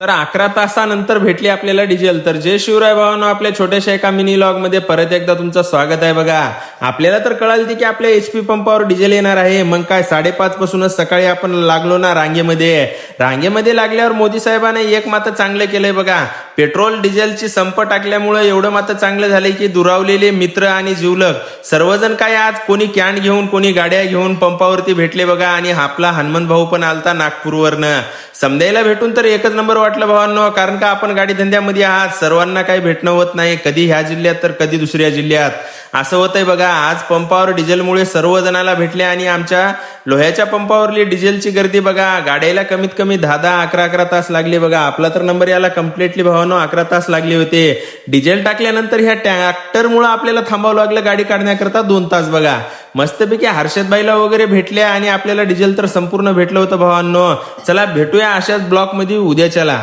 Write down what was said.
तर 11 तासानंतर भेटली आपल्याला डिझेल. तर जय शिवराय भावांनो, आपल्या छोट्याशा एका मिनी लॉग मध्ये परत एकदा तुमचं स्वागत आहे. बघा, आपल्याला तर कळालं की आपल्या HP पंपावर डिझेल येणार आहे. मग काय 5:30 पासूनच सकाळी आपण लागलो ना रांगेमध्ये लागल्यावर मोदी साहेबांनी एक मात्र चांगलं केलंय बघा. पेट्रोल डिझेलची संप टाकल्यामुळे एवढं मात्र चांगलं झालंय की दुरावलेले मित्र आणि जीवलग सर्वजण काय आज कोणी कॅन घेऊन कोणी गाड्या घेऊन पंपावरती भेटले बघा. आणि आपला हनुमंत भाऊ पण आलता नागपूरवरनं. समजायला भेटून तर एकच नंबर वाटलं भावांनो, कारण का आपण गाडी धंद्यामध्ये आहात, सर्वांना काही भेटणं होत नाही, कधी ह्या जिल्ह्यात तर कधी दुसऱ्या जिल्ह्यात असं होतंय बघा. आज पंपावर डिझेलमुळे सर्वजणाला भेटले आणि आमच्या लोह्याच्या पंपावरली डिझेलची गर्दी बघा. गाड्याला कमीत कमी 10-10, 11-11 तास लागले बघा. आपला तर नंबर याला कम्प्लिटली भावांनो 11 तास लागले होते. डिझेल टाकल्यानंतर ह्या ट्रॅक्टरमुळे आपल्याला थांबावं लागलं गाडी काढण्याकरता 2 तास बघा. मस्तपैकी हर्षदबाईला वगैरे भेटल्या आणि आपल्याला डिझेल तर संपूर्ण भेटलं होतं भावांनो. चला भेटूया अशाच ब्लॉक मध्ये उद्याच्याला.